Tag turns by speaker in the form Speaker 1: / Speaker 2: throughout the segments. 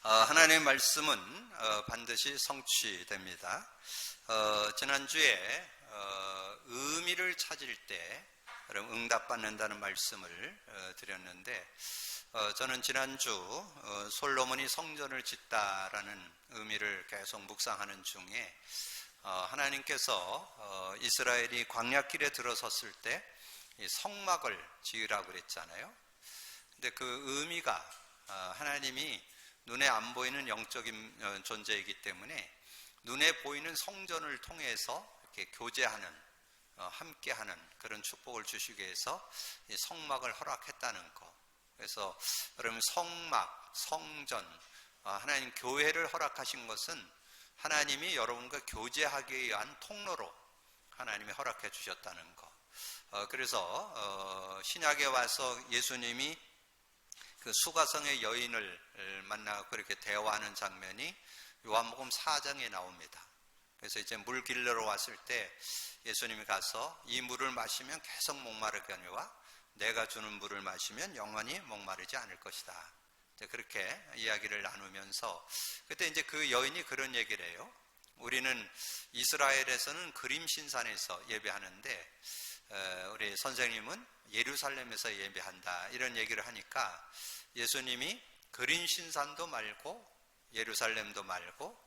Speaker 1: 하나님의 말씀은 반드시 성취됩니다. 지난주에 의미를 찾을 때 응답받는다는 말씀을 드렸는데, 저는 지난주 솔로몬이 성전을 짓다라는 의미를 계속 묵상하는 중에 하나님께서 이스라엘이 광야길에 들어섰을 때 이 성막을 지으라고 그랬잖아요. 근데 그 의미가 하나님이 눈에 안 보이는 영적인 존재이기 때문에 눈에 보이는 성전을 통해서 이렇게 교제하는, 함께하는 그런 축복을 주시기 위해서 이 성막을 허락했다는 것. 그래서 여러분, 성막, 성전, 하나님 교회를 허락하신 것은 하나님이 여러분과 교제하기 위한 통로로 하나님이 허락해 주셨다는 것. 그래서 신약에 와서 예수님이 그 수가성의 여인을 만나고 그렇게 대화하는 장면이 요한복음 4장에 나옵니다. 그래서 이제 물 길러러 왔을 때 예수님이 가서 이 물을 마시면 계속 목마르거니와 내가 주는 물을 마시면 영원히 목마르지 않을 것이다. 이제 그렇게 이야기를 나누면서 그때 이제 그 여인이 그런 얘기를 해요. 우리는 이스라엘에서는 그림 신산에서 예배하는데 우리 선생님은 예루살렘에서 예배한다, 이런 얘기를 하니까 예수님이 그림 신산도 말고 예루살렘도 말고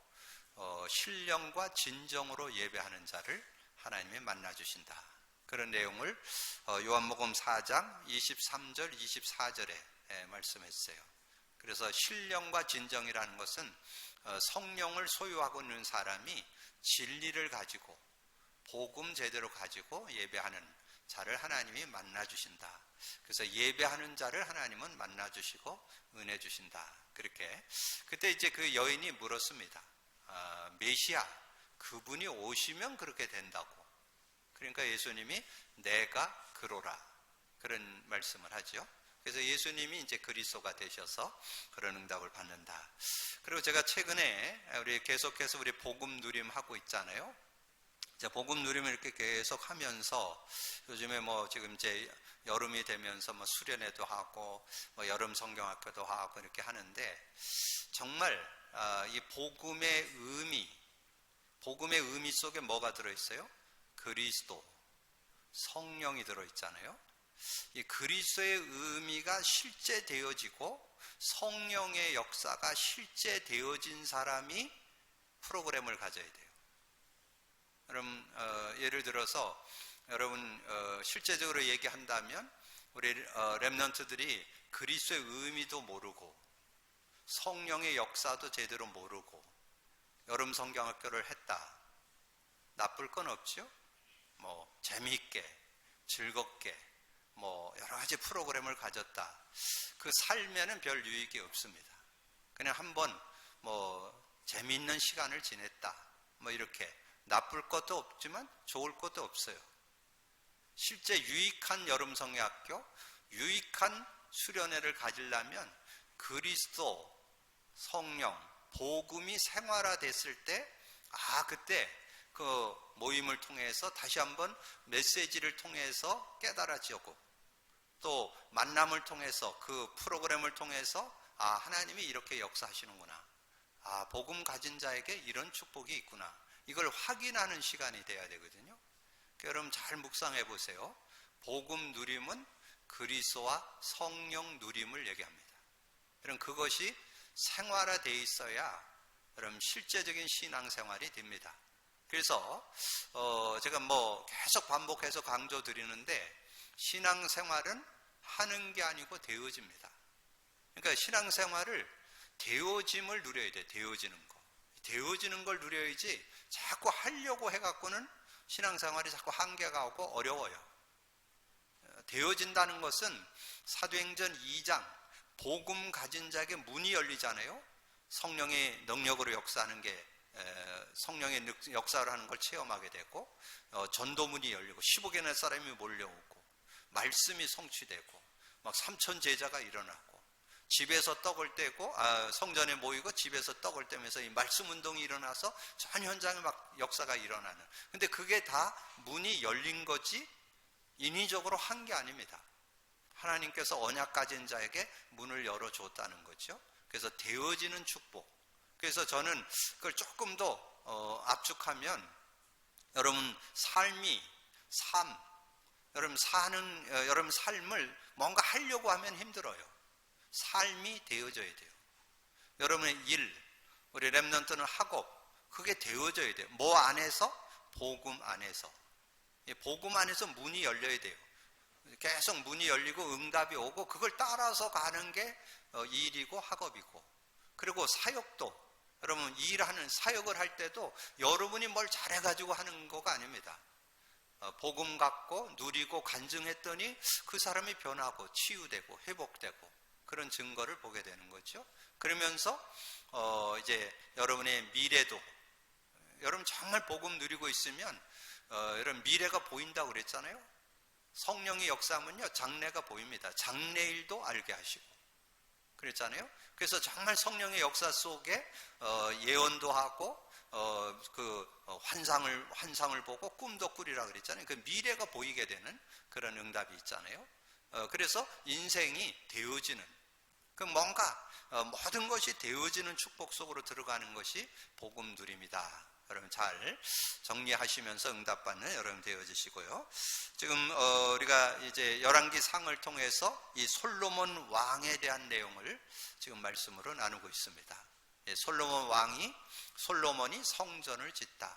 Speaker 1: 신령과 진정으로 예배하는 자를 하나님이 만나주신다, 그런 내용을 요한복음 4장 23절 24절에 말씀했어요. 그래서 신령과 진정이라는 것은 성령을 소유하고 있는 사람이 진리를 가지고 복음 제대로 가지고 예배하는 자를 하나님이 만나주신다. 그래서 예배하는 자를 하나님은 만나주시고 은혜 주신다. 그렇게 그때 이제 그 여인이 물었습니다. 메시아, 그분이 오시면 그렇게 된다고. 그러니까 예수님이 내가 그로라, 그런 말씀을 하죠. 그래서 예수님이 이제 그리스도가 되셔서 그런 응답을 받는다. 그리고 제가 최근에 우리 계속해서 우리 복음 누림 하고 있잖아요. 복음 누림을 이렇게 계속 하면서 요즘에 뭐 지금 이제 여름이 되면서 뭐 수련회도 하고 뭐 여름 성경학교도 하고 이렇게 하는데, 정말 이 복음의 의미 속에 뭐가 들어있어요? 그리스도, 성령이 들어있잖아요. 이 그리스도의 의미가 실제되어지고 성령의 역사가 실제되어진 사람이 프로그램을 가져야 돼요. 여러분, 예를 들어서 여러분 실제적으로 얘기한다면 우리 렘넌트들이 그리스도의 의미도 모르고 성령의 역사도 제대로 모르고 여름 성경학교를 했다, 나쁠 건 없죠. 뭐 재미있게 즐겁게 뭐 여러 가지 프로그램을 가졌다, 그 삶에는 별 유익이 없습니다. 그냥 한번 뭐 재미있는 시간을 지냈다, 뭐 이렇게 나쁠 것도 없지만 좋을 것도 없어요. 실제 유익한 여름 성경학교, 유익한 수련회를 가지려면 그리스도, 성령, 복음이 생활화됐을 때, 그때 그 모임을 통해서 다시 한번 메시지를 통해서 깨달아지고, 또 만남을 통해서 그 프로그램을 통해서 하나님이 이렇게 역사하시는구나, 복음 가진 자에게 이런 축복이 있구나, 이걸 확인하는 시간이 돼야 되거든요. 그러니까 여러분 잘 묵상해 보세요. 복음 누림은 그리스도와 성령 누림을 얘기합니다. 여러분 그것이 생활화되어 있어야 여러분 실제적인 신앙생활이 됩니다. 그래서 제가 뭐 계속 반복해서 강조 드리는데, 신앙생활은 하는 게 아니고 되어집니다. 그러니까 신앙생활을 되어짐을 누려야 돼요. 되어지는 걸 누려야지 자꾸 하려고 해갖고는 신앙생활이 자꾸 한계가 오고 어려워요. 되어진다는 것은 사도행전 2장 복음 가진 자에게 문이 열리잖아요. 성령의 능력으로 역사하는 게, 성령의 역사를 하는 걸 체험하게 되고, 전도문이 열리고 15개의 사람이 몰려오고 말씀이 성취되고 막 3,000 제자가 일어나고, 집에서 떡을 떼고 성전에 모이고 집에서 떡을 떼면서 이 말씀 운동이 일어나서 전 현장에 막 역사가 일어나는, 근데 그게 다 문이 열린 거지 인위적으로 한 게 아닙니다. 하나님께서 언약 가진 자에게 문을 열어줬다는 거죠. 그래서 되어지는 축복. 그래서 저는 그걸 조금 더 압축하면 여러분 여러분 삶을 뭔가 하려고 하면 힘들어요. 삶이 되어져야 돼요. 여러분의 일, 우리 렘넌트는 학업, 그게 되어져야 돼요. 뭐 안에서? 복음 안에서. 복음 안에서 문이 열려야 돼요. 계속 문이 열리고 응답이 오고 그걸 따라서 가는 게 일이고 학업이고, 그리고 사역도 여러분 일하는 사역을 할 때도 여러분이 뭘 잘해가지고 하는 거가 아닙니다. 복음 갖고 누리고 간증했더니 그 사람이 변하고 치유되고 회복되고 그런 증거를 보게 되는 거죠. 그러면서 이제 여러분의 미래도, 여러분 정말 복음 누리고 있으면 여러분 미래가 보인다고 그랬잖아요. 성령의 역사하면요 장래가 보입니다. 장래일도 알게 하시고 그랬잖아요. 그래서 정말 성령의 역사 속에 예언도 하고 환상을 보고 꿈도 꾸리라 그랬잖아요. 그 미래가 보이게 되는 그런 응답이 있잖아요. 그래서 인생이 되어지는, 그 뭔가 모든 것이 되어지는 축복 속으로 들어가는 것이 복음 누림이다. 여러분 잘 정리하시면서 응답받는 여러분 되어지시고요. 지금 우리가 이제 열왕기 상을 통해서 이 솔로몬 왕에 대한 내용을 지금 말씀으로 나누고 있습니다. 솔로몬이 성전을 짓다.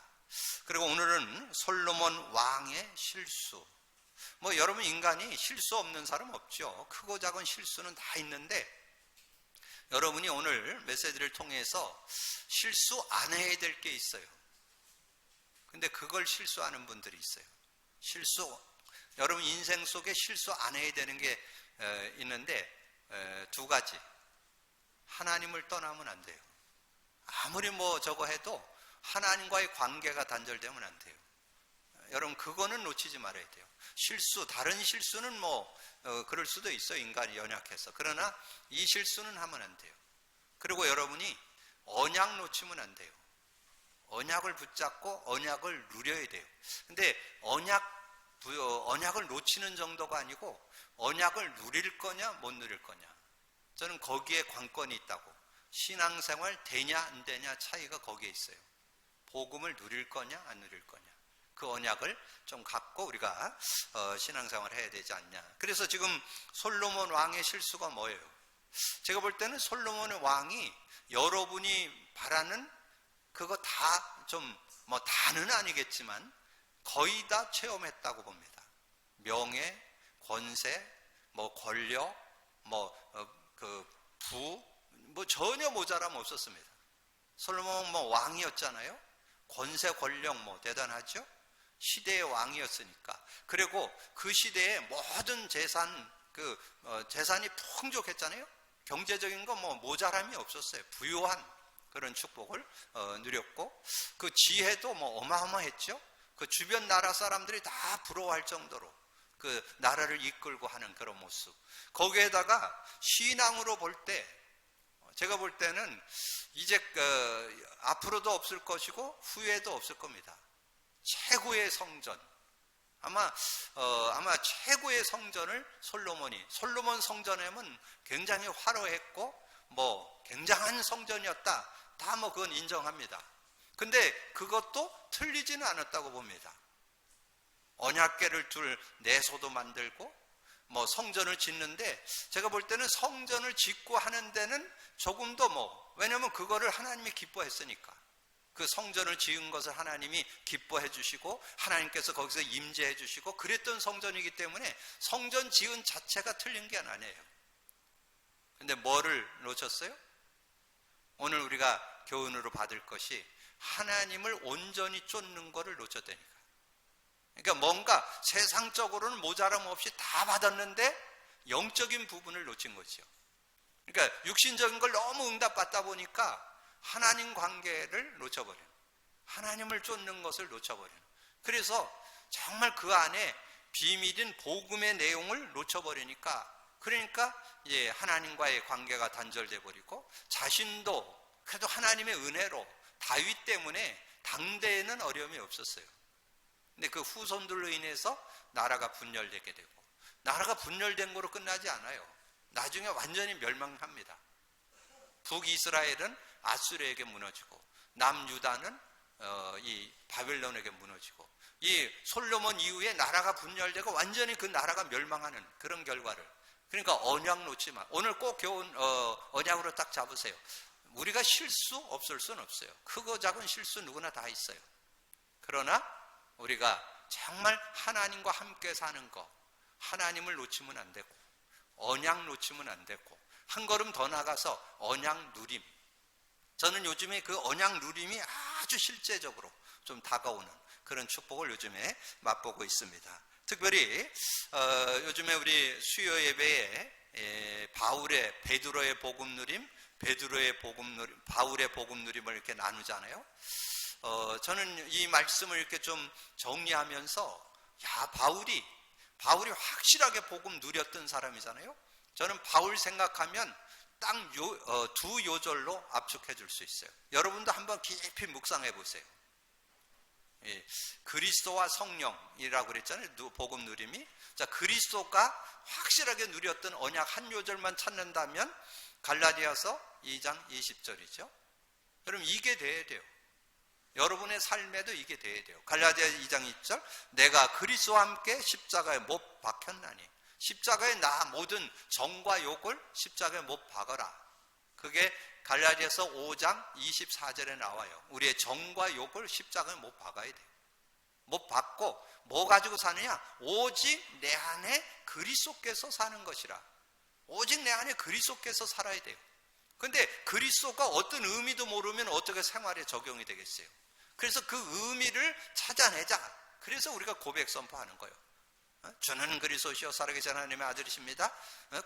Speaker 1: 그리고 오늘은 솔로몬 왕의 실수. 뭐 여러분 인간이 실수 없는 사람 없죠. 크고 작은 실수는 다 있는데 여러분이 오늘 메시지를 통해서 실수 안 해야 될 게 있어요. 근데 그걸 실수하는 분들이 있어요. 여러분 인생 속에 실수 안 해야 되는 게 있는데 두 가지. 하나님을 떠나면 안 돼요. 아무리 뭐 저거 해도 하나님과의 관계가 단절되면 안 돼요. 여러분 그거는 놓치지 말아야 돼요. 다른 실수는 뭐 그럴 수도 있어요. 인간이 연약해서. 그러나 이 실수는 하면 안 돼요. 그리고 여러분이 언약 놓치면 안 돼요. 언약을 붙잡고 언약을 누려야 돼요. 근데 언약을 놓치는 정도가 아니고 언약을 누릴 거냐 못 누릴 거냐, 저는 거기에 관건이 있다고. 신앙생활 되냐 안 되냐 차이가 거기에 있어요. 복음을 누릴 거냐 안 누릴 거냐, 그 언약을 좀 갖고 우리가 신앙생활을 해야 되지 않냐. 그래서 지금 솔로몬 왕의 실수가 뭐예요? 제가 볼 때는 솔로몬 왕이 여러분이 바라는 그거 다 좀 뭐 다는 아니겠지만 거의 다 체험했다고 봅니다. 명예, 권세, 뭐 권력, 전혀 모자람 없었습니다. 솔로몬 왕이었잖아요. 권세, 권력 대단하죠. 시대의 왕이었으니까. 그리고 그 시대에 모든 재산이 풍족했잖아요. 경제적인 거 모자람이 없었어요. 부유한 그런 축복을 누렸고, 그 지혜도 어마어마했죠. 그 주변 나라 사람들이 다 부러워할 정도로 그 나라를 이끌고 하는 그런 모습. 거기에다가 신앙으로 볼 때, 제가 볼 때는 이제 앞으로도 없을 것이고 후에도 없을 겁니다. 최고의 성전, 아마 최고의 성전을 솔로몬 성전에는 굉장히 화려했고 굉장한 성전이었다. 다 그건 인정합니다. 근데 그것도 틀리지는 않았다고 봅니다. 언약궤를 둘 내소도 만들고 성전을 짓는데, 제가 볼 때는 성전을 짓고 하는 데는 조금 더 왜냐면 그거를 하나님이 기뻐했으니까. 그 성전을 지은 것을 하나님이 기뻐해 주시고 하나님께서 거기서 임재해 주시고 그랬던 성전이기 때문에 성전 지은 자체가 틀린 게 아니에요. 근데 뭐를 놓쳤어요? 오늘 우리가 교훈으로 받을 것이 하나님을 온전히 쫓는 거를 놓쳤다니까. 그러니까 뭔가 세상적으로는 모자람 없이 다 받았는데 영적인 부분을 놓친 거죠. 그러니까 육신적인 걸 너무 응답받다 보니까 하나님 관계를 놓쳐버려요. 하나님을 쫓는 것을 놓쳐버려요. 그래서 정말 그 안에 비밀인 복음의 내용을 놓쳐버리니까, 그러니까 하나님과의 관계가 단절돼 버리고, 자신도 그래도 하나님의 은혜로 다윗 때문에 당대에는 어려움이 없었어요. 근데 그 후손들로 인해서 나라가 분열되게 되고, 나라가 분열된 거로 끝나지 않아요. 나중에 완전히 멸망합니다. 북이스라엘은 아수르에게 무너지고 남유다는 이 바벨론에게 무너지고 이 솔로몬 이후에 나라가 분열되고 완전히 그 나라가 멸망하는 그런 결과를. 그러니까 언약 놓지 마. 오늘 꼭 교훈 언약으로 딱 잡으세요. 우리가 실수 없을 수는 없어요. 크고 작은 실수 누구나 다 있어요. 그러나 우리가 정말 하나님과 함께 사는 거, 하나님을 놓치면 안 되고 언약 놓치면 안 되고 한 걸음 더 나가서 언약 누림. 저는 요즘에 그 언약 누림이 아주 실제적으로 좀 다가오는 그런 축복을 요즘에 맛보고 있습니다. 특별히 요즘에 우리 수요 예배에 바울의 베드로의 복음 누림, 바울의 복음 누림을 이렇게 나누잖아요. 저는 이 말씀을 이렇게 좀 정리하면서 바울이 확실하게 복음 누렸던 사람이잖아요. 저는 바울 생각하면 딱 두 요절로 압축해 줄 수 있어요. 여러분도 한번 깊이 묵상해 보세요. 그리스도와 성령이라고 그랬잖아요. 복음 누림이. 자, 그리스도가 확실하게 누렸던 언약 한 요절만 찾는다면 갈라디아서 2장 20절이죠. 여러분 이게 돼야 돼요. 여러분의 삶에도 이게 돼야 돼요. 갈라디아 2장 20절, 내가 그리스도와 함께 십자가에 못 박혔나니 십자가에 나 모든 정과 욕을 십자가에 못 박아라. 그게 갈라디아서 5장 24절에 나와요. 우리의 정과 욕을 십자가에 못 박아야 돼요. 못 박고 뭐 가지고 사느냐? 오직 내 안에 그리스도께서 사는 것이라. 오직 내 안에 그리스도께서 살아야 돼요. 근데 그리스도가 어떤 의미도 모르면 어떻게 생활에 적용이 되겠어요? 그래서 그 의미를 찾아내자. 그래서 우리가 고백 선포하는 거예요. 주는 그리스도시요 살아계신 하나님의 아들이십니다.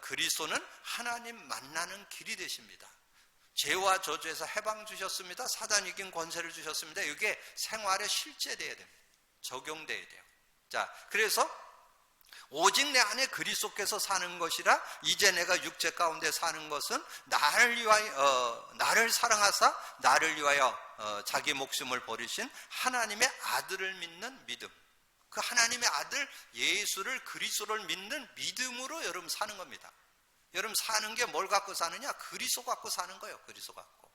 Speaker 1: 그리스도는 하나님 만나는 길이 되십니다. 죄와 저주에서 해방 주셨습니다. 사단 이긴 권세를 주셨습니다. 이게 생활에 실제돼야 됩니다. 적용돼야 돼요. 자, 그래서 오직 내 안에 그리스도께서 사는 것이라 이제 내가 육체 가운데 사는 것은 나를 사랑하사 나를 위하여 자기 목숨을 버리신 하나님의 아들을 믿는 믿음. 그 하나님의 아들 예수를 그리스도를 믿는 믿음으로 여러분 사는 겁니다. 여러분 사는 게 뭘 갖고 사느냐? 그리스도 갖고 사는 거예요. 그리스도 갖고.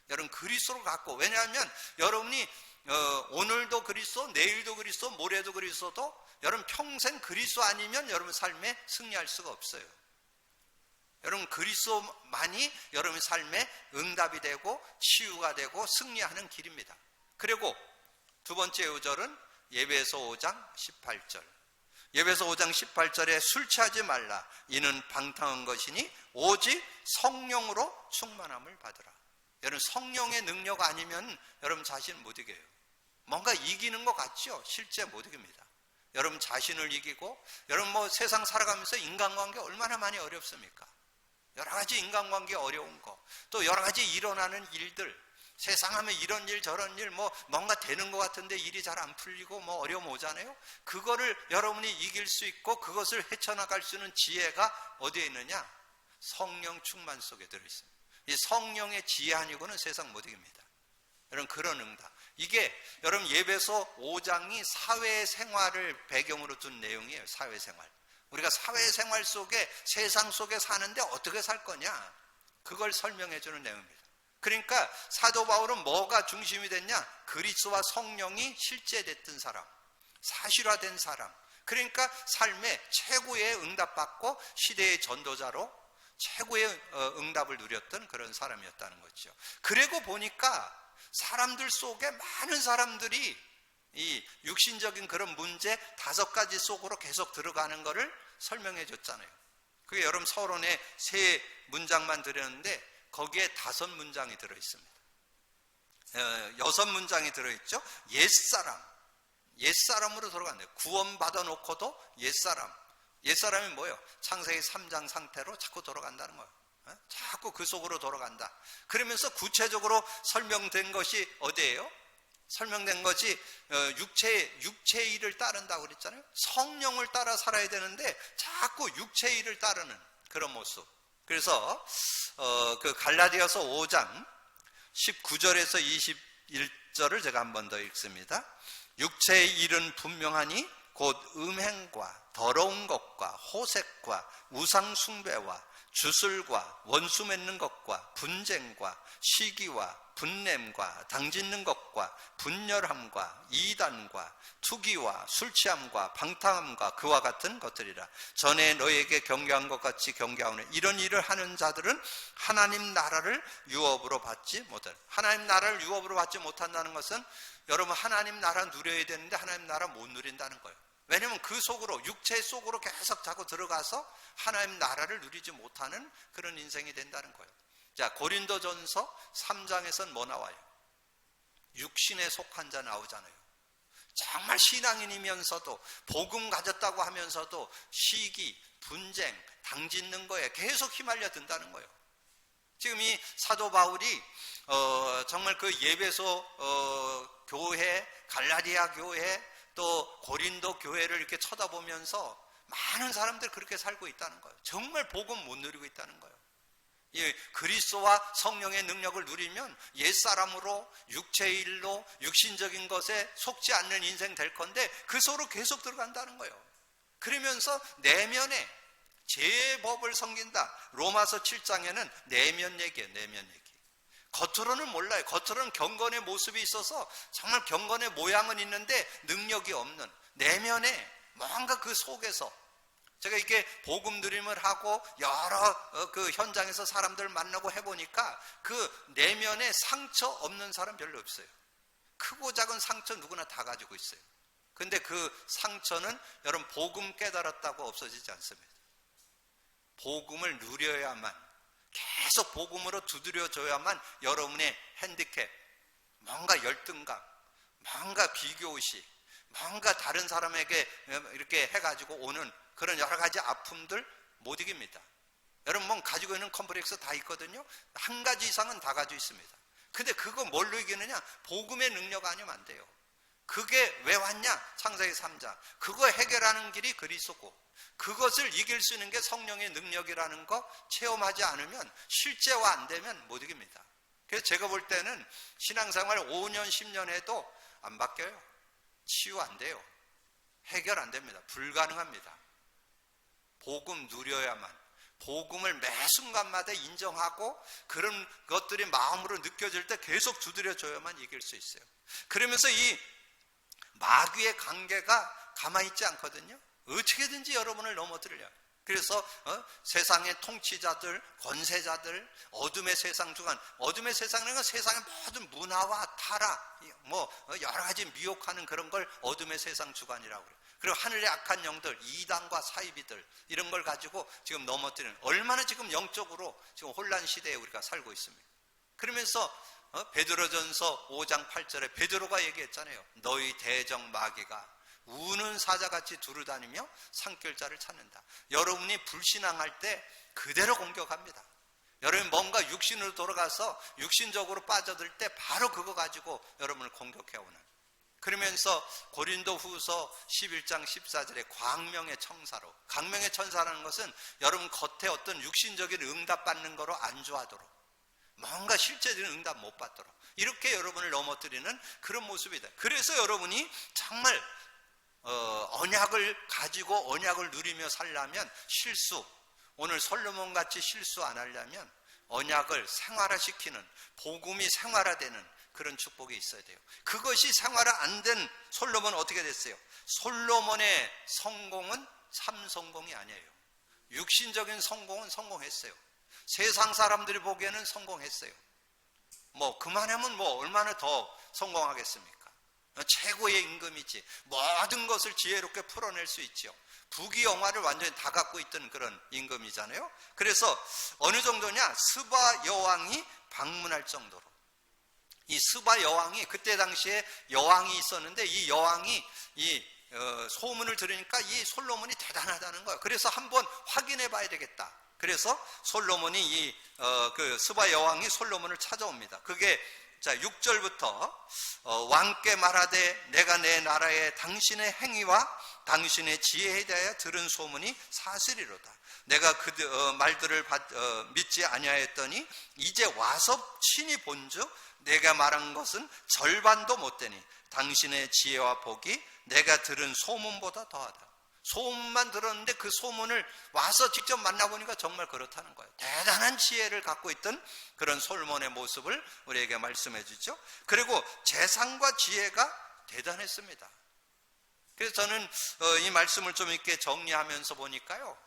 Speaker 1: 여러분 그리스도를 갖고. 왜냐하면 여러분이 오늘도 그리스도, 내일도 그리스도, 모레도 그리스도도 여러분 평생 그리스도 아니면 여러분 삶에 승리할 수가 없어요. 여러분 그리스도만이 여러분 삶에 응답이 되고 치유가 되고 승리하는 길입니다. 그리고 두 번째 요절은 예배서 5장 18절. 예배서 5장 18절에 술 취하지 말라. 이는 방탕한 것이니 오직 성령으로 충만함을 받으라. 여러분 성령의 능력 아니면 여러분 자신 못 이겨요. 뭔가 이기는 것 같죠? 실제 못 이깁니다. 여러분 자신을 이기고 여러분 세상 살아가면서 인간관계 얼마나 많이 어렵습니까? 여러 가지 인간관계 어려운 거, 또 여러 가지 일어나는 일들, 세상 하면 이런 일 저런 일 뭔가 되는 것 같은데 일이 잘 안 풀리고 어려움 오잖아요. 그거를 여러분이 이길 수 있고 그것을 헤쳐나갈 수 있는 지혜가 어디에 있느냐? 성령 충만 속에 들어있습니다. 이 성령의 지혜 아니고는 세상 못 이깁니다. 여러분 그런 응답. 이게 여러분 예배서 5장이 사회생활을 배경으로 둔 내용이에요. 사회생활. 우리가 사회생활 속에 세상 속에 사는데 어떻게 살 거냐? 그걸 설명해 주는 내용입니다. 그러니까 사도 바울은 뭐가 중심이 됐냐? 그리스도와 성령이 실제됐던 사람, 사실화된 사람. 그러니까 삶에 최고의 응답받고 시대의 전도자로 최고의 응답을 누렸던 그런 사람이었다는 거죠. 그리고 보니까 사람들 속에 많은 사람들이 이 육신적인 그런 문제 5가지 속으로 계속 들어가는 것을 설명해 줬잖아요. 그게 여러분 서론에 3문장만 드렸는데 거기에 5문장이 들어있습니다. 6문장이 들어있죠. 옛사람으로 들어간대요. 구원받아 놓고도 옛사람이 뭐예요? 창세기 3장 상태로 자꾸 돌아간다는 거예요. 자꾸 그 속으로 돌아간다. 그러면서 구체적으로 설명된 것이 어디예요? 설명된 것이 육체의 일을 따른다고 그랬잖아요. 성령을 따라 살아야 되는데 자꾸 육체의 일을 따르는 그런 모습. 그래서 그 갈라디아서 5장 19절에서 21절을 제가 한 번 더 읽습니다. 육체의 일은 분명하니 곧 음행과 더러운 것과 호색과 우상 숭배와 주술과 원수 맺는 것과 분쟁과 시기와 분냄과 당짓는 것과 분열함과 이단과 투기와 술취함과 방탕함과 그와 같은 것들이라. 전에 너희에게 경계한 것 같이 경계하오니 이런 일을 하는 자들은 하나님 나라를 유업으로 받지 못할. 하나님 나라를 유업으로 받지 못한다는 것은 여러분 하나님 나라 누려야 되는데 하나님 나라 못 누린다는 거예요. 왜냐하면 그 속으로, 육체 속으로 계속 자꾸 들어가서 하나님 나라를 누리지 못하는 그런 인생이 된다는 거예요. 자, 고린도전서 3장에서는 뭐 나와요? 육신에 속한 자 나오잖아요. 정말 신앙인이면서도 복음 가졌다고 하면서도 시기, 분쟁, 당짓는 거에 계속 휘말려 든다는 거예요. 지금 이 사도 바울이 정말 그 예배소 교회, 갈라디아 교회, 또 고린도 교회를 이렇게 쳐다보면서 많은 사람들이 그렇게 살고 있다는 거예요. 정말 복음 못 누리고 있다는 거예요. 이 그리스도와 성령의 능력을 누리면 옛사람으로, 육체의 일로, 육신적인 것에 속지 않는 인생 될 건데 그 속으로 계속 들어간다는 거예요. 그러면서 내면에 제법을 섬긴다. 로마서 7장에는 내면 얘기예요. 내면 얘기. 겉으로는 몰라요. 겉으로는 경건의 모습이 있어서 정말 경건의 모양은 있는데 능력이 없는, 내면에 뭔가 그 속에서, 제가 이렇게 복음 누림을 하고 여러 그 현장에서 사람들 만나고 해보니까 그 내면에 상처 없는 사람 별로 없어요. 크고 작은 상처 누구나 다 가지고 있어요. 근데 그 상처는 여러분 복음 깨달았다고 없어지지 않습니다. 복음을 누려야만, 계속 복음으로 두드려줘야만 여러분의 핸디캡, 뭔가 열등감, 뭔가 비교의식, 뭔가 다른 사람에게 이렇게 해가지고 오는 그런 여러 가지 아픔들 못 이깁니다. 여러분 뭐 가지고 있는 컴플렉스 다 있거든요. 한 가지 이상은 다 가지고 있습니다. 근데 그거 뭘로 이기느냐? 복음의 능력 아니면 안 돼요. 그게 왜 왔냐? 창세기 3장. 그거 해결하는 길이 그리스도고, 그것을 이길 수 있는 게 성령의 능력이라는 거 체험하지 않으면, 실제화 안 되면 못 이깁니다. 그래서 제가 볼 때는 신앙생활 5년 10년 해도 안 바뀌어요. 치유 안 돼요. 해결 안 됩니다. 불가능합니다. 복음 누려야만, 복음을 매 순간마다 인정하고 그런 것들이 마음으로 느껴질 때 계속 두드려줘야만 이길 수 있어요. 그러면서 이 마귀의 관계가 가만히 있지 않거든요. 어떻게든지 여러분을 넘어뜨려요. 그래서 세상의 통치자들, 권세자들, 어둠의 세상 주관, 어둠의 세상은 세상의 모든 문화와 타락, 뭐 여러 가지 미혹하는 그런 걸 어둠의 세상 주관이라고 그래요. 그리고 하늘의 악한 영들, 이단과 사이비들, 이런 걸 가지고 지금 넘어뜨리는, 얼마나 지금 영적으로 지금 혼란 시대에 우리가 살고 있습니다. 그러면서 베드로전서 5장 8절에 베드로가 얘기했잖아요. 너희 대적 마귀가 우는 사자같이 두루다니며 산결자를 찾는다. 여러분이 불신앙할 때 그대로 공격합니다. 여러분이 뭔가 육신으로 돌아가서 육신적으로 빠져들 때 바로 그거 가지고 여러분을 공격해오는. 그러면서 고린도 후서 11장 14절에 광명의 청사로, 광명의 천사라는 것은 여러분 겉에 어떤 육신적인 응답 받는 거로 안주하도록, 뭔가 실제적인 응답 못 받도록 이렇게 여러분을 넘어뜨리는 그런 모습이다. 그래서 여러분이 정말 언약을 가지고 언약을 누리며 살려면 실수, 오늘 솔로몬 같이 실수 안 하려면 언약을 생활화시키는, 복음이 생활화되는 그런 축복이 있어야 돼요. 그것이 생활화 안 된 솔로몬은 어떻게 됐어요? 솔로몬의 성공은 참 성공이 아니에요. 육신적인 성공은 성공했어요. 세상 사람들이 보기에는 성공했어요. 뭐 그만하면 뭐 얼마나 더 성공하겠습니까? 최고의 임금이지, 모든 것을 지혜롭게 풀어낼 수 있죠. 부귀영화를 완전히 다 갖고 있던 그런 임금이잖아요. 그래서 어느 정도냐, 스바 여왕이 방문할 정도로, 이 스바 여왕이, 그때 당시에 여왕이 있었는데 이 여왕이 이 소문을 들으니까 이 솔로몬이 대단하다는 거예요. 그래서 한번 확인해 봐야 되겠다. 그래서 솔로몬이 그 스바 여왕이 솔로몬을 찾아옵니다. 그게 자 6절부터 왕께 말하되 내가 내 나라에 당신의 행위와 당신의 지혜에 대하여 들은 소문이 사실이로다. 내가 그 말들을 믿지 아니하였더니 이제 와서 친히 본즉 내가 말한 것은 절반도 못되니 당신의 지혜와 복이 내가 들은 소문보다 더하다. 소문만 들었는데 그 소문을 와서 직접 만나보니까 정말 그렇다는 거예요. 대단한 지혜를 갖고 있던 그런 솔로몬의 모습을 우리에게 말씀해 주죠. 그리고 재산과 지혜가 대단했습니다. 그래서 저는 이 말씀을 좀 이렇게 정리하면서 보니까요,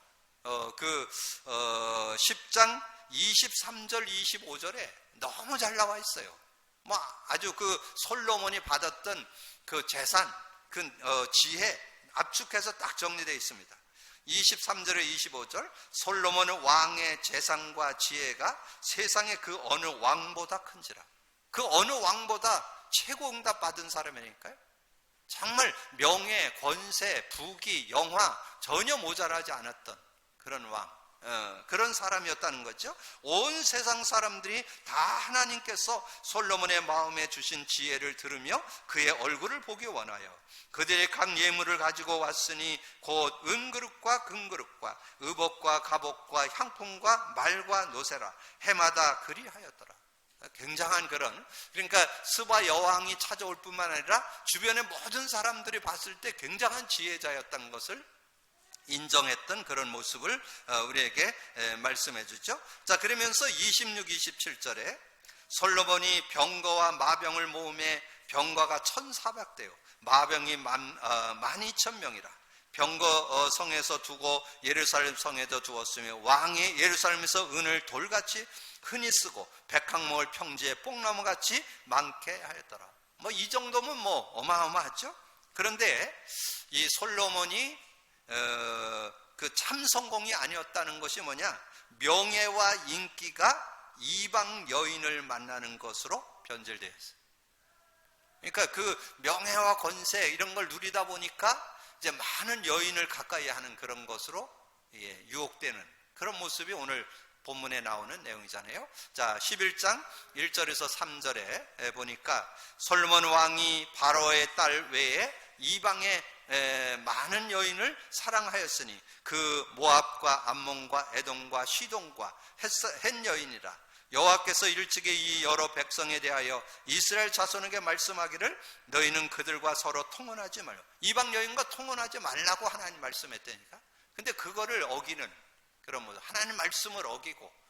Speaker 1: 10장 23절 25절에 너무 잘 나와 있어요. 뭐 아주 그 솔로몬이 받았던 그 재산, 그 지혜 압축해서 딱 정리되어 있습니다. 23절에 25절, 솔로몬은 왕의 재산과 지혜가 세상의 그 어느 왕보다 큰지라. 그 어느 왕보다 최고 응답 받은 사람이니까요. 정말 명예, 권세, 부귀, 영화 전혀 모자라지 않았던 그런 왕, 그런 사람이었다는 거죠. 온 세상 사람들이 다 하나님께서 솔로몬의 마음에 주신 지혜를 들으며 그의 얼굴을 보기 원하여 그들의 각 예물을 가지고 왔으니 곧 은그릇과 금그릇과 의복과 갑옷과 향품과 말과 노새라 해마다 그리하였더라. 굉장한 그런, 그러니까 스바 여왕이 찾아올 뿐만 아니라 주변의 모든 사람들이 봤을 때 굉장한 지혜자였다는 것을 인정했던 그런 모습을 우리에게 말씀해 주죠. 자, 그러면서 26, 27절에 솔로몬이 병거와 마병을 모음에 병거가 1,400대요 마병이 12,000명이라 병거 성에서 두고 예루살렘 성에도 두었으며 왕이 예루살렘에서 은을 돌같이 흔히 쓰고 백항목을 평지에 뽕나무같이 많게 하였더라. 뭐 이 정도면 뭐 어마어마하죠. 그런데 이 솔로몬이 그 참 성공이 아니었다는 것이 뭐냐, 명예와 인기가 이방 여인을 만나는 것으로 변질되어 있어요. 그러니까 그 명예와 권세 이런 걸 누리다 보니까 이제 많은 여인을 가까이 하는 그런 것으로 유혹되는 그런 모습이 오늘 본문에 나오는 내용이잖아요. 자, 11장 1절에서 3절에 보니까 솔로몬 왕이 바로의 딸 외에 이방의 많은 여인을 사랑하였으니 그 모압과 암몬과 에돔과 시돈과 헷 여인이라. 여호와께서 일찍이 이 여러 백성에 대하여 이스라엘 자손에게 말씀하기를 너희는 그들과 서로 통혼하지 말라. 이방 여인과 통혼하지 말라고 하나님 말씀했다니까. 근데 그거를 어기는 그런 모습, 하나님 말씀을 어기고,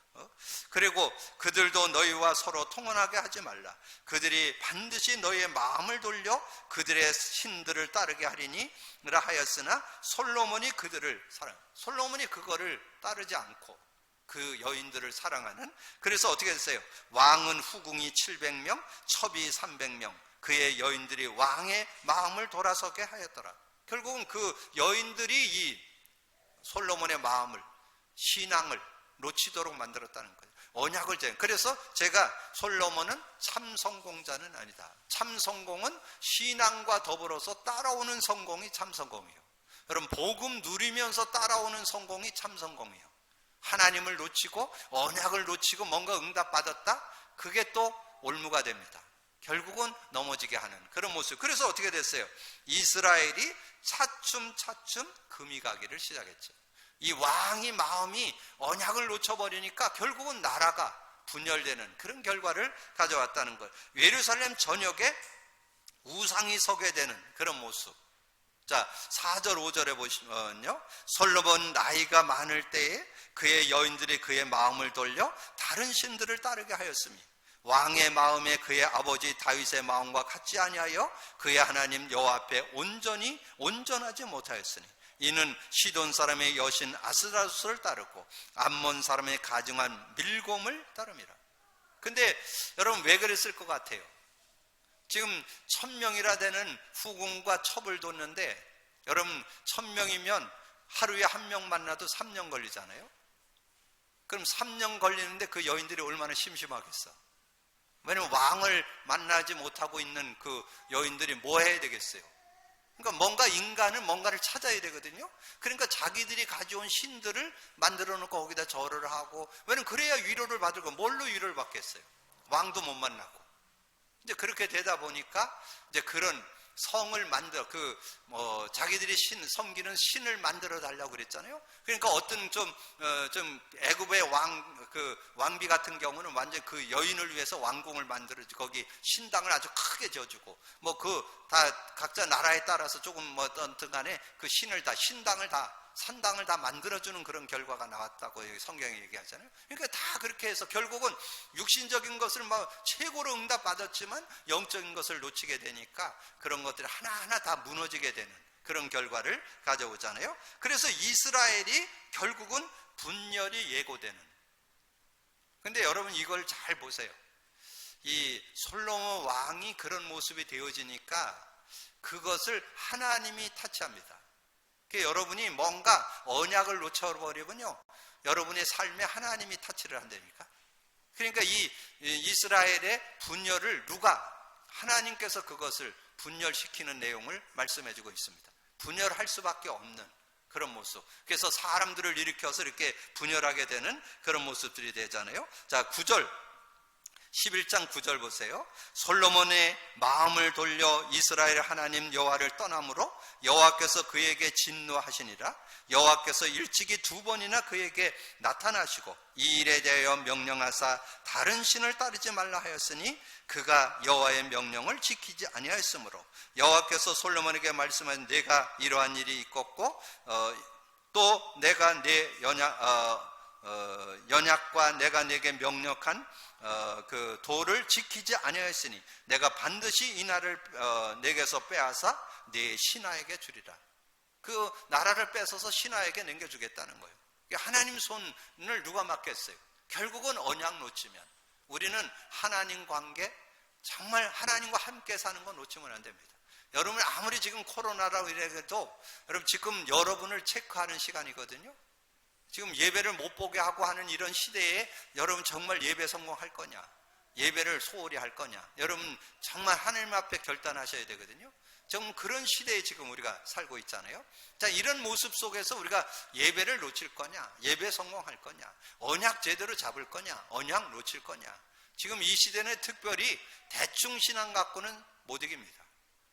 Speaker 1: 그리고 그들도 너희와 서로 통혼하게 하지 말라. 그들이 반드시 너희의 마음을 돌려 그들의 신들을 따르게 하리니 라 하였으나 솔로몬이 그들을 솔로몬이 그거를 따르지 않고 그 여인들을 사랑하는. 그래서 어떻게 됐어요? 왕은 후궁이 700명, 첩이 300명, 그의 여인들이 왕의 마음을 돌아서게 하였더라. 결국은 그 여인들이 이 솔로몬의 마음을, 신앙을 놓치도록 만들었다는 거예요. 언약을 그래서 제가 솔로몬은 참 성공자는 아니다. 참 성공은 신앙과 더불어서 따라오는 성공이 참 성공이에요. 여러분, 복음 누리면서 따라오는 성공이 참 성공이에요. 하나님을 놓치고 언약을 놓치고 뭔가 응답받았다? 그게 또 올무가 됩니다. 결국은 넘어지게 하는 그런 모습. 그래서 어떻게 됐어요? 이스라엘이 차츰 금이 가기를 시작했죠. 이 왕이 마음이 언약을 놓쳐버리니까 결국은 나라가 분열되는 그런 결과를 가져왔다는 것. 예루살렘 전역에 우상이 서게 되는 그런 모습. 자, 4절 5절에 보시면요, 솔로몬 나이가 많을 때에 그의 여인들이 그의 마음을 돌려 다른 신들을 따르게 하였으니 왕의 마음에 그의 아버지 다윗의 마음과 같지 아니하여 그의 하나님 여호와 앞에 온전하지 못하였으니 이는 시돈 사람의 여신 아스라스를 따르고 암몬 사람의 가증한 밀곰을 따름이라. 근데 여러분, 왜 그랬을 것 같아요? 지금 1000명이라 되는 후궁과 첩을 뒀는데, 여러분 1000명이면 하루에 한 명 만나도 3년 걸리잖아요. 그럼 3년 걸리는데 그 여인들이 얼마나 심심하겠어. 왜냐면 왕을 만나지 못하고 있는 그 여인들이 뭐 해야 되겠어요? 그러니까 뭔가 인간은 뭔가를 찾아야 되거든요. 그러니까 자기들이 가져온 신들을 만들어 놓고 거기다 절을 하고, 왜냐면 그래야 위로를 받을 거. 뭘로 위로를 받겠어요? 왕도 못 만나고. 이제 그렇게 되다 보니까 이제 그런 성을 만들어 자기들이 섬기는 신을 만들어 달라고 그랬잖아요. 그러니까 어떤 좀 애굽의 왕비 같은 경우는 완전 그 여인을 위해서 왕궁을 만들어주고 거기 신당을 아주 크게 지어주고 다 각자 나라에 따라서 조금 어떤 간에 그 신당을 다 산당을 다 만들어주는 그런 결과가 나왔다고 성경이 얘기하잖아요. 그러니까 다 그렇게 해서 결국은 육신적인 것을 최고로 응답받았지만 영적인 것을 놓치게 되니까 그런 것들이 하나하나 다 무너지게 되는 그런 결과를 가져오잖아요. 그래서 이스라엘이 결국은 분열이 예고되는. 근데 여러분 이걸 잘 보세요. 이 솔로몬 왕이 그런 모습이 되어지니까 그것을 하나님이 타치합니다. 여러분이 뭔가 언약을 놓쳐버리면요, 여러분의 삶에 하나님이 타치를 한다니까. 그러니까 이 이스라엘의 분열을 하나님께서 그것을 분열시키는 내용을 말씀해주고 있습니다. 분열할 수밖에 없는 그런 모습. 그래서 사람들을 일으켜서 이렇게 분열하게 되는 그런 모습들이 되잖아요. 자, 11장 9절 보세요. 솔로몬의 마음을 돌려 이스라엘 하나님 여호와를 떠남으로 여호와께서 그에게 진노하시니라. 여호와께서 일찍이 2번이나 그에게 나타나시고 이 일에 대하여 명령하사 다른 신을 따르지 말라 하였으니 그가 여호와의 명령을 지키지 아니하였으므로 여호와께서 솔로몬에게 말씀하신 내가 이러한 일이 있겠고 또 내가 내 연약과 내가 내게 명령한 그 도를 지키지 아니하였으니 내가 반드시 이 나라를 내게서 빼앗아 네 신하에게 주리라. 그 나라를 뺏어서 신하에게 넘겨주겠다는 거예요. 하나님 손을 누가 맡겠어요? 결국은 언약 놓치면 우리는 하나님 관계, 정말 하나님과 함께 사는 거 놓치면 안 됩니다. 여러분 아무리 지금 코로나라고 이래도 여러분 지금 여러분을 체크하는 시간이거든요. 지금 예배를 못 보게 하고 하는 이런 시대에 여러분 정말 예배 성공할 거냐, 예배를 소홀히 할 거냐, 여러분 정말 하나님 앞에 결단하셔야 되거든요. 정말 그런 시대에 지금 우리가 살고 있잖아요. 자, 이런 모습 속에서 우리가 예배를 놓칠 거냐, 예배 성공할 거냐, 언약 제대로 잡을 거냐, 언약 놓칠 거냐. 지금 이 시대는 특별히 대충 신앙 갖고는 못 이깁니다.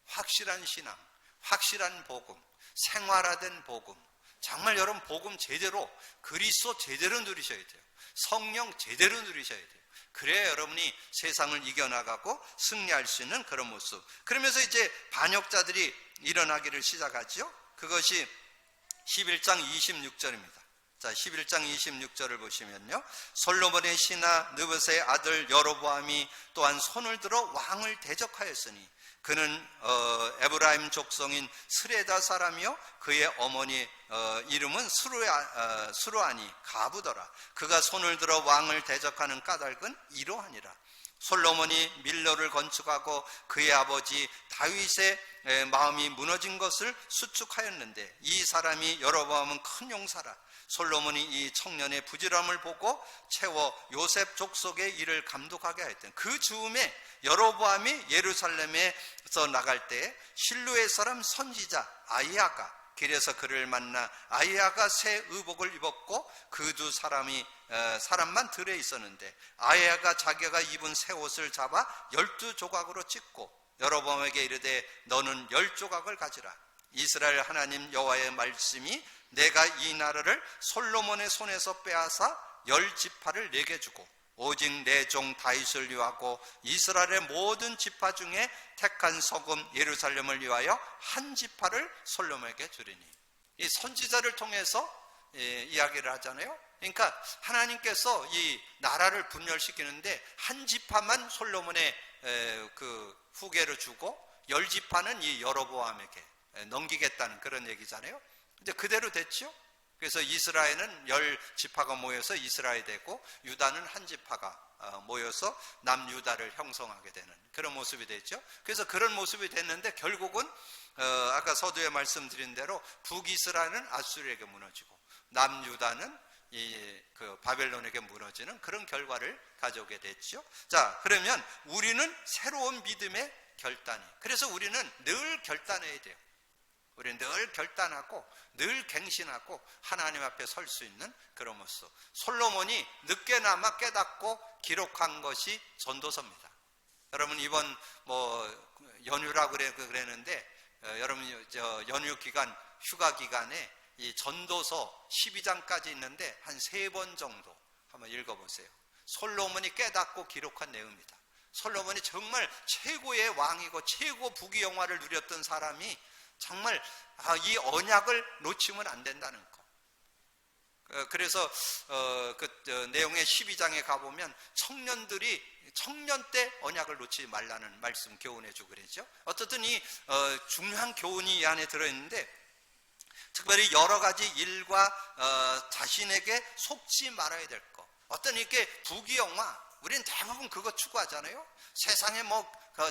Speaker 1: 확실한 신앙, 확실한 복음, 생활화된 복음, 정말 여러분 복음 제대로, 그리스도 제대로 누리셔야 돼요. 성령 제대로 누리셔야 돼요. 그래야 여러분이 세상을 이겨나가고 승리할 수 있는 그런 모습. 그러면서 이제 반역자들이 일어나기를 시작하죠. 그것이 11장 26절입니다. 자, 11장 26절을 보시면요, 솔로몬의 신하 느봇의 아들 여로보암이 또한 손을 들어 왕을 대적하였으니 그는 에브라임 족속인 스레다 사람이요 그의 어머니 이름은 스루아니 가부더라. 그가 손을 들어 왕을 대적하는 까닭은 이러하니라. 솔로몬이 밀로를 건축하고 그의 아버지 다윗의 마음이 무너진 것을 수축하였는데 이 사람이 여로보암은 큰 용사라. 솔로몬이 이 청년의 부지런함을 보고 채워 요셉 족속의 일을 감독하게 하였던 그 즈음에 여로보암이 예루살렘에서 나갈 때 실로의 사람 선지자 아히야가 길에서 그를 만나 아히야가 새 의복을 입었고 그 두 사람만 들에 있었는데 아히야가 자기가 입은 새 옷을 잡아 12조각으로 찢고 여로보암에게 이르되 너는 10조각을 가지라. 이스라엘 하나님 여호와의 말씀이 내가 이 나라를 솔로몬의 손에서 빼앗아 10지파를 내게 주고 오직 내 종 다윗을 위하고 이스라엘의 모든 지파 중에 택한 서금 예루살렘을 위하여 한 지파를 솔로몬에게 주리니. 이 선지자를 통해서 이야기를 하잖아요. 그러니까 하나님께서 이 나라를 분열시키는데 한 지파만 솔로몬의 그 후계로 주고 10지파는 이 여로보암에게 넘기겠다는 그런 얘기잖아요. 이제 그대로 됐죠. 그래서 이스라엘은 10지파가 모여서 이스라엘이 되고 유다는 한 지파가 모여서 남유다를 형성하게 되는 그런 모습이 됐죠. 그래서 그런 모습이 됐는데 결국은 아까 서두에 말씀드린 대로 북이스라엘은 아수르에게 무너지고 남유다는 그 바벨론에게 무너지는 그런 결과를 가져오게 됐죠. 자, 그러면 우리는 새로운 믿음의 결단이, 그래서 우리는 늘 결단해야 돼요. 우리는 늘 결단하고 늘 갱신하고 하나님 앞에 설 수 있는 그런 모습. 솔로몬이 늦게나마 깨닫고 기록한 것이 전도서입니다. 여러분 이번 연휴라고 그랬는데 여러분 연휴 기간 휴가 기간에 이 전도서 12장까지 있는데 한 3번 정도 한번 읽어보세요. 솔로몬이 깨닫고 기록한 내용입니다. 솔로몬이 정말 최고의 왕이고 최고 부귀영화를 누렸던 사람이 정말 이 언약을 놓치면 안 된다는 거. 그래서 그 내용의 12장에 가보면 청년 때 언약을 놓치지 말라는 말씀 교훈해주고 그러죠. 어쨌든 이 중요한 교훈이 이 안에 들어있는데, 특별히 여러 가지 일과 자신에게 속지 말아야 될 것. 어떤 이렇게 부귀영화, 우리는 대부분 그거 추구하잖아요. 세상에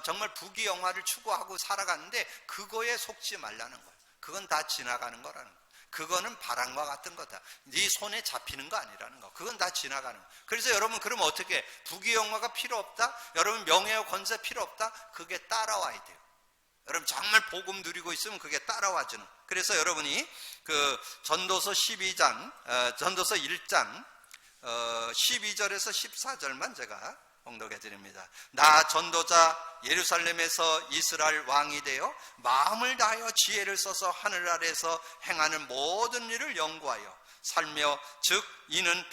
Speaker 1: 정말 부귀영화를 추구하고 살아가는데 그거에 속지 말라는 거예요. 그건 다 지나가는 거라는 거예요. 그거는 바람과 같은 거다. 네 손에 잡히는 거 아니라는 거. 그건 다 지나가는 거. 그래서 여러분 그러면 어떻게? 부귀영화가 필요 없다? 여러분 명예와 권세 필요 없다? 그게 따라와야 돼요. 여러분 정말 복음 누리고 있으면 그게 따라와주는. 그래서 여러분이 그 전도서 12장, 전도서 1장 12절에서 14절만 제가 봉독해 드립니다. 나 전도자 예루살렘에서 이스라엘 왕이 되어 마음을 다하여 지혜를 써서 하늘 아래에서 행하는 모든 일을 연구하여 살며, 즉 이는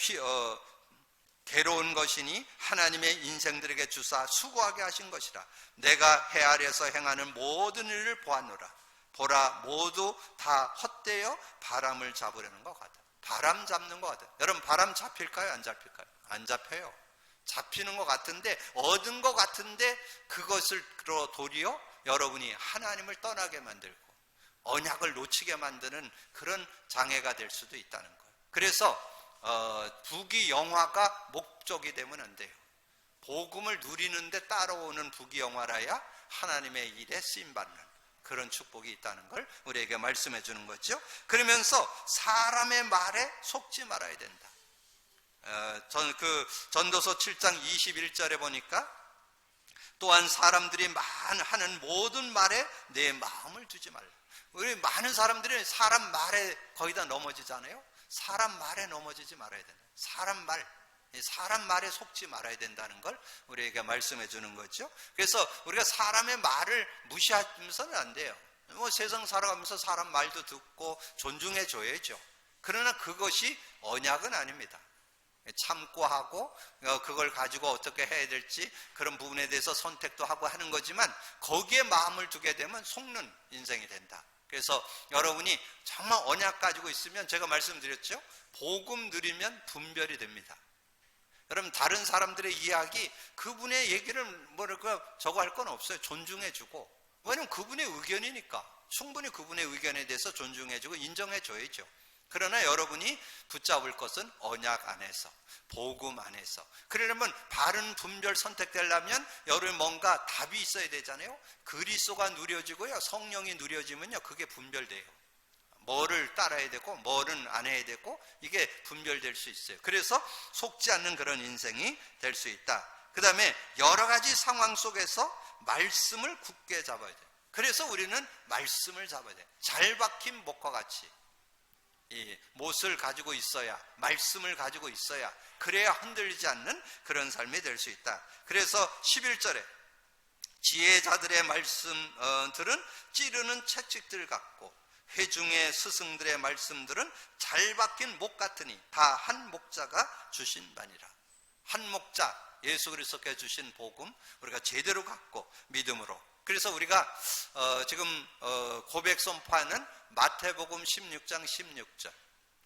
Speaker 1: 괴로운 것이니 하나님의 인생들에게 주사 수고하게 하신 것이라. 내가 해 아래에서 행하는 모든 일을 보았노라. 보라, 모두 다 헛되어 바람을 잡으려는 것 같아. 바람 잡는 것 같아. 여러분 바람 잡힐까요? 안 잡힐까요? 안 잡혀요. 잡히는 것 같은데, 얻은 것 같은데, 그것을 도리어 여러분이 하나님을 떠나게 만들고 언약을 놓치게 만드는 그런 장애가 될 수도 있다는 거예요. 그래서 부귀영화가 목적이 되면 안 돼요. 복음을 누리는데 따라오는 부귀영화라야 하나님의 일에 쓰임받는 그런 축복이 있다는 걸 우리에게 말씀해 주는 거죠. 그러면서 사람의 말에 속지 말아야 된다. 전도서 7장 21절에 보니까 또한 사람들이 하는 모든 말에 내 마음을 두지 말라. 우리 많은 사람들이 사람 말에 거의 다 넘어지잖아요. 사람 말에 넘어지지 말아야 된다. 사람 말에 속지 말아야 된다는 걸 우리에게 말씀해 주는 거죠. 그래서 우리가 사람의 말을 무시하면서는 안 돼요. 세상 살아가면서 사람 말도 듣고 존중해 줘야죠. 그러나 그것이 언약은 아닙니다. 참고 하고 그걸 가지고 어떻게 해야 될지 그런 부분에 대해서 선택도 하고 하는 거지만, 거기에 마음을 두게 되면 속는 인생이 된다. 그래서 여러분이 정말 언약 가지고 있으면, 제가 말씀드렸죠, 복음 누리면 분별이 됩니다. 여러분 다른 사람들의 이야기, 그분의 얘기를 저거 할 건 없어요. 존중해주고. 왜냐면 그분의 의견이니까 충분히 그분의 의견에 대해서 존중해주고 인정해줘야죠. 그러나 여러분이 붙잡을 것은 언약 안에서, 복음 안에서. 그러려면 바른 분별 선택되려면 여러분 뭔가 답이 있어야 되잖아요. 그리스도가 누려지고요, 성령이 누려지면요, 그게 분별돼요. 뭐를 따라야 되고 뭐는 안 해야 되고, 이게 분별될 수 있어요. 그래서 속지 않는 그런 인생이 될 수 있다. 그 다음에 여러 가지 상황 속에서 말씀을 굳게 잡아야 돼요. 그래서 우리는 말씀을 잡아야 돼요. 잘 박힌 목과 같이 이 못을 가지고 있어야, 말씀을 가지고 있어야, 그래야 흔들리지 않는 그런 삶이 될 수 있다. 그래서 11절에 지혜자들의 말씀들은 찌르는 채찍들 같고 회중의 스승들의 말씀들은 잘 박힌 목 같으니 다 한 목자가 주신 바니라. 한 목자, 예수 그리스도께 주신 복음 우리가 제대로 갖고 믿음으로. 그래서 우리가 지금 고백 선포하는 마태복음 16장 16절,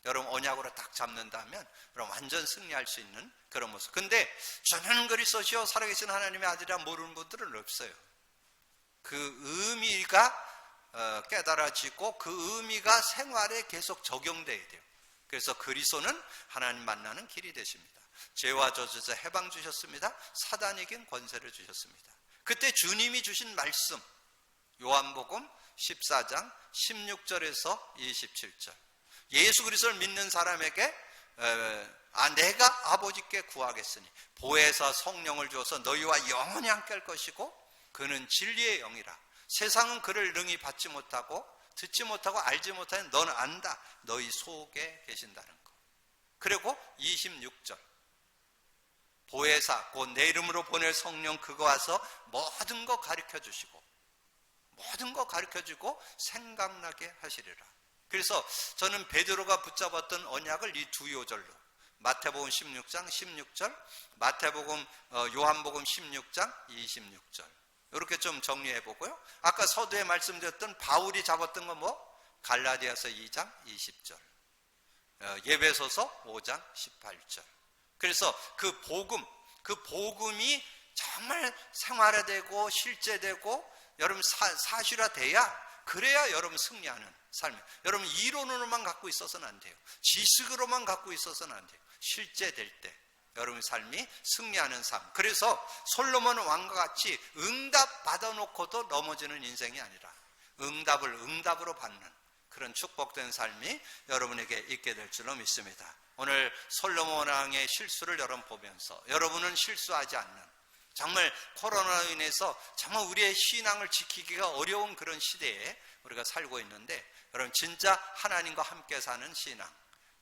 Speaker 1: 여러분 언약으로 딱 잡는다면 여러분 완전 승리할 수 있는 그런 모습. 근데 저는 그리스도시요 살아계신 하나님의 아들이라 모르는 분들은 없어요. 그 의미가 깨달아지고 그 의미가 생활에 계속 적용돼야 돼요. 그래서 그리스도는 하나님 만나는 길이 되십니다. 죄와 저주에서 해방 주셨습니다. 사단이 이긴 권세를 주셨습니다. 그때 주님이 주신 말씀, 요한복음 14장 16절에서 27절, 예수 그리스도를 믿는 사람에게 내가 아버지께 구하겠으니 보혜사 성령을 주어서 너희와 영원히 함께 할 것이고 그는 진리의 영이라. 세상은 그를 능히 받지 못하고 듣지 못하고 알지 못하는 너는 안다. 너희 속에 계신다는 거. 그리고 26절, 보혜사, 곧 내 이름으로 보낼 성령 그거 와서 모든 거 가르쳐 주시고 모든 거 가르쳐 주고 생각나게 하시리라. 그래서 저는 베드로가 붙잡았던 언약을 이 두 요절로, 마태복음 16장 16절, 요한복음 16장 26절 이렇게 좀 정리해 보고요. 아까 서두에 말씀드렸던 바울이 잡았던 건 뭐? 갈라디아서 2장 20절, 예배소서 5장 18절. 그래서 그 복음이 정말 생활화되고 실제되고 여러분 사실화돼야, 그래야 여러분 승리하는 삶이에요. 여러분 이론으로만 갖고 있어서는 안 돼요. 지식으로만 갖고 있어서는 안 돼요. 실제될 때 여러분의 삶이 승리하는 삶. 그래서 솔로몬 왕과 같이 응답 받아놓고도 넘어지는 인생이 아니라 응답을 응답으로 받는 그런 축복된 삶이 여러분에게 있게 될 줄로 믿습니다. 오늘 솔로몬 왕의 실수를 여러분 보면서, 여러분은 실수하지 않는, 정말 코로나로 인해서 정말 우리의 신앙을 지키기가 어려운 그런 시대에 우리가 살고 있는데, 여러분 진짜 하나님과 함께 사는 신앙,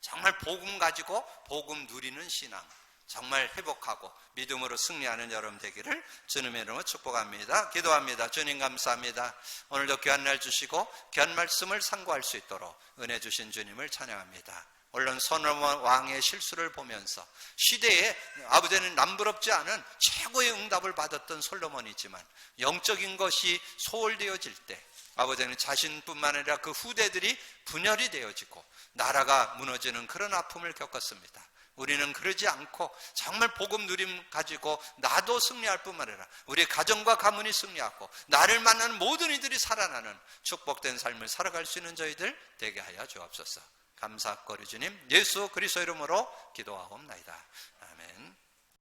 Speaker 1: 정말 복음 가지고 복음 누리는 신앙, 정말 회복하고 믿음으로 승리하는 여러분 되기를 주님의 이름으로 축복합니다. 기도합니다. 주님 감사합니다. 오늘도 귀한 날 주시고 귀한 말씀을 상고할 수 있도록 은혜 주신 주님을 찬양합니다. 물론 솔로몬 왕의 실수를 보면서 시대에 아버지는 남부럽지 않은 최고의 응답을 받았던 솔로몬이지만, 영적인 것이 소홀되어질 때 아버지는 자신뿐만 아니라 그 후대들이 분열이 되어지고 나라가 무너지는 그런 아픔을 겪었습니다. 우리는 그러지 않고 정말 복음 누림 가지고 나도 승리할 뿐만 아니라 우리 가정과 가문이 승리하고 나를 만나는 모든 이들이 살아나는 축복된 삶을 살아갈 수 있는 저희들 되게 하여 주옵소서. 감사거리 주님 예수 그리스도 이름으로 기도하옵나이다. 아멘.